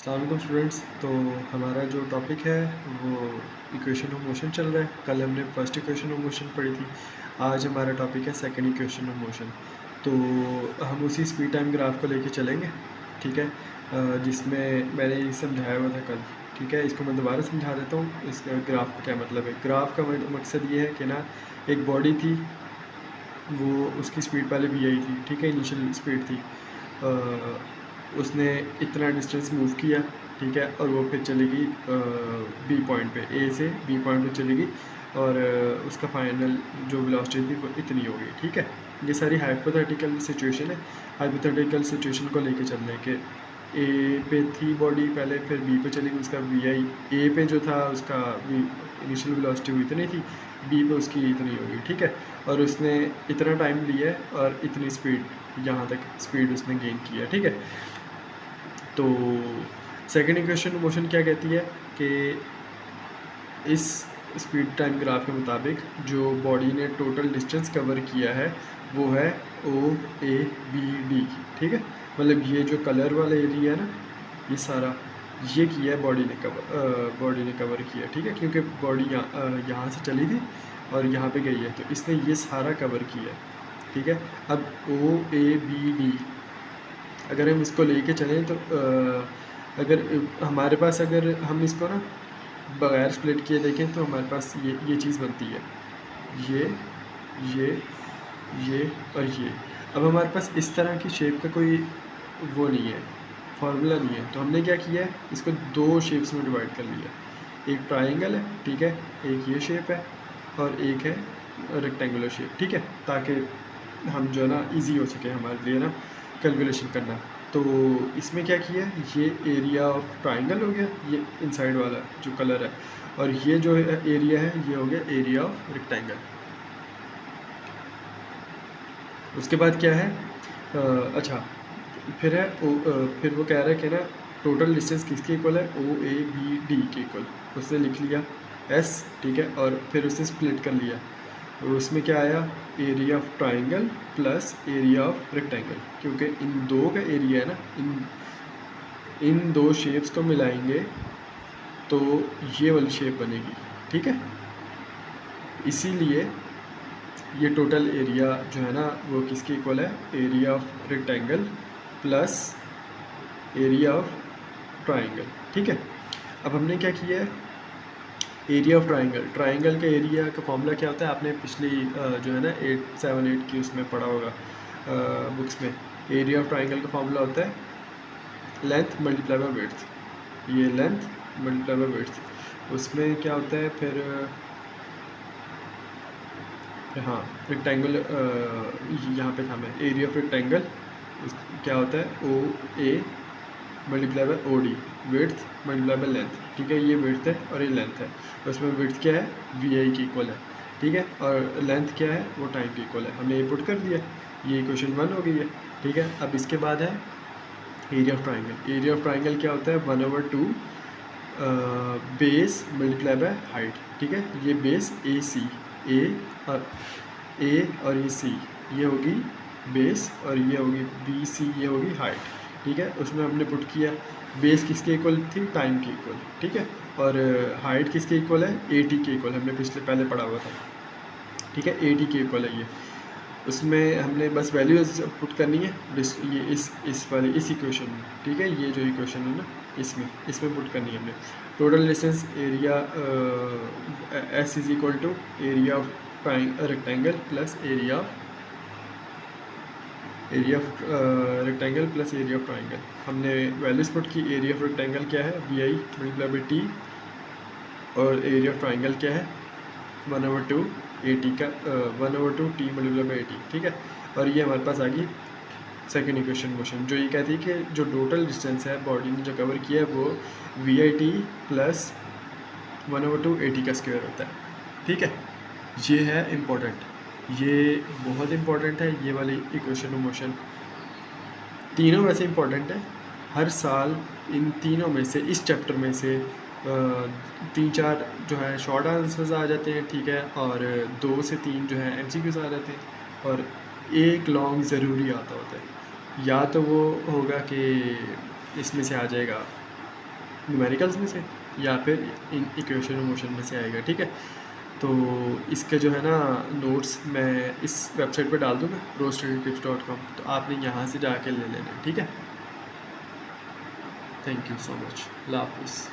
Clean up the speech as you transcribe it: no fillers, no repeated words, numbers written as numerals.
अस्सलाम स्टूडेंट्स। तो हमारा जो टॉपिक है वो इक्वेशन ऑफ मोशन चल रहा है। कल हमने फर्स्ट इक्वेशन ऑफ मोशन पढ़ी थी। आज हमारा टॉपिक है सेकंड इक्वेशन ऑफ मोशन। तो हम उसी स्पीड टाइम ग्राफ को लेके चलेंगे, ठीक है। जिसमें मैंने ये समझाया हुआ था कल, ठीक है। इसको मैं दोबारा समझा देता हूँ। इस ग्राफ का क्या मतलब है। ग्राफ का मकसद ये है कि ना, एक बॉडी थी, वो उसकी स्पीड पहले वी आई थी, ठीक है, इनिशियल स्पीड थी। उसने इतना डिस्टेंस मूव किया, ठीक है, और वो फिर चलेगी बी पॉइंट पे, ए से बी पॉइंट पे चलेगी, और उसका फाइनल जो वेलोसिटी थी वो इतनी होगी, ठीक है। ये सारी हाइपोथेटिकल सिचुएशन है। हाइपोथेटिकल सिचुएशन को लेके चल रहे हैं कि ए पे थी बॉडी पहले, फिर बी पे चलेगी, उसका वी आई ए पे जो था उसका इनिशियल वेलोसिटी वो इतनी थी, बी पे उसकी इतनी होगी, ठीक है। और उसने इतना टाइम लिया है और इतनी स्पीड, यहाँ तक स्पीड उसने गेन किया, ठीक है। तो सेकंड इक्वेशन मोशन क्या कहती है कि इस स्पीड टाइम ग्राफ के मुताबिक जो बॉडी ने टोटल डिस्टेंस कवर किया है वो है ओ ए बी डी, ठीक है। मतलब ये जो कलर वाला एरिया है ना, ये सारा ये किया है बॉडी ने कवर किया, ठीक है, क्योंकि बॉडी यहाँ से चली थी और यहाँ पे गई है, तो इसने ये सारा कवर किया है, ठीक है। अब ओ ए बी डी अगर हम इसको लेके चलें तो अगर हमारे पास, अगर हम इसको ना बगैर स्प्लिट किए देखें तो हमारे पास ये चीज़ बनती है, ये ये ये और ये। अब हमारे पास इस तरह की शेप का कोई वो नहीं है, फार्मूला नहीं है। तो हमने क्या किया है, इसको दो शेप्स में डिवाइड कर लिया। एक ट्राइंगल है, ठीक है, एक ये शेप है, और एक है रेक्टेंगुलर शेप, ठीक है, ताकि हम जो है ना इजी हो सके हमारे लिए ना कैलकुलेशन करना। तो इसमें क्या किया, ये एरिया ऑफ ट्राइंगल हो गया, ये इनसाइड वाला जो कलर है, और ये जो एरिया है ये हो गया एरिया ऑफ रेक्टेंगल। उसके बाद क्या है, अच्छा, फिर है फिर वो कह रहा है कि ना टोटल डिस्टेंस किसके इक्वल है, ओ ए बी डी के इक्वल। उसने लिख लिया एस, ठीक है, और फिर उसने स्प्लिट कर लिया, और उसमें क्या आया, area of triangle plus area of rectangle, क्योंकि इन दो का एरिया है ना, इन दो शेप्स को मिलाएंगे तो ये वाली शेप बनेगी, ठीक है। इसीलिए ये टोटल एरिया जो है ना वो किसके इक्वल है, area of rectangle plus area of triangle, ठीक है। अब हमने क्या किया है, एरिया ऑफ ट्राइंगल का एरिया का फॉर्मूला क्या होता है, आपने पिछली जो है ना 878 की उसमें पढ़ा होगा बुक्स में। एरिया ऑफ ट्राइंगल का फॉर्मूला होता है लेंथ मल्टीप्लाई बाय विड्थ, ये लेंथ मल्टीप्लाई बाय विड्थ। उसमें क्या होता है फिर, हाँ, रेक्टेंगल, यहाँ पे था मैं, एरिया ऑफ रेक्टेंगल क्या होता है, O A multiply by O D, width multiply by length, ठीक है। ये विड्थ है और ये लेंथ है, तो इसमें विड्थ क्या है, वी आई की इक्वल है, ठीक है, और लेंथ क्या है, वो टाइम की इक्वल है। हमने ये पुट कर दिया, ये इक्वेशन 1 हो गई है, ठीक है। अब इसके बाद है area of triangle. Area of triangle क्या होता है, 1/2 बेस मल्टीप्लाई बाय हाइट, ठीक है। ये बेस ए सी, और ये सी, ये होगी बेस, और ये होगी बी सी, ये होगी हाइट, ठीक है। उसमें हमने पुट किया बेस किसके इक्वल थी, टाइम के इक्वल, ठीक है, और हाइट किसके इक्वल है, ए टी के इक्वल, हमने पहले पढ़ा हुआ था, ठीक है, ए टी के इक्वल है ये। उसमें हमने बस वैल्यूज पुट करनी है, ये इस वाले इस इक्वेशन में, ठीक है, ये जो इक्वेशन है ना इसमें पुट करनी है हमने। Total distance area S is equal to area of rectangle plus area of rectangle plus area of triangle. हमने वैल्यूज पुट की, एरिया ऑफ रेक्टेंगल क्या है, V I multiply by T, और एरिया ऑफ ट्राइंगल क्या है, 1/2 A T का 1/2 T multiply by A T, ठीक है। और ये हमारे पास आ गई सेकेंड इक्वेशन मोशन, जो ये कहती है कि जो टोटल डिस्टेंस है बॉडी ने जो कवर किया है वो V I T plus 1/2 A T का स्क्वायर होता है, ठीक है। ये है इम्पोर्टेंट, ये बहुत इम्पोर्टेंट है, ये वाली इक्वेशन मोशन। तीनों वैसे इम्पोर्टेंट है, हर साल इन तीनों में से, इस चैप्टर में से 3-4 जो है शॉर्ट आंसर्स आ जाते हैं, ठीक है, और 2 से 3 जो है एमसीक्यूज आ जाते हैं, और एक लॉन्ग ज़रूरी आता होता है। या तो वो होगा कि इसमें से आ जाएगा न्यूमेरिकल्स में से या फिर इन इक्वेशन और मोशन में से आएगा, ठीक है। तो इसके जो है ना नोट्स मैं इस वेबसाइट पर डाल दूँगा prostudytips.com, तो आपने यहाँ से जाके ले लेना, ठीक है। Thank you so much. अल्लाह हाफ़िज़।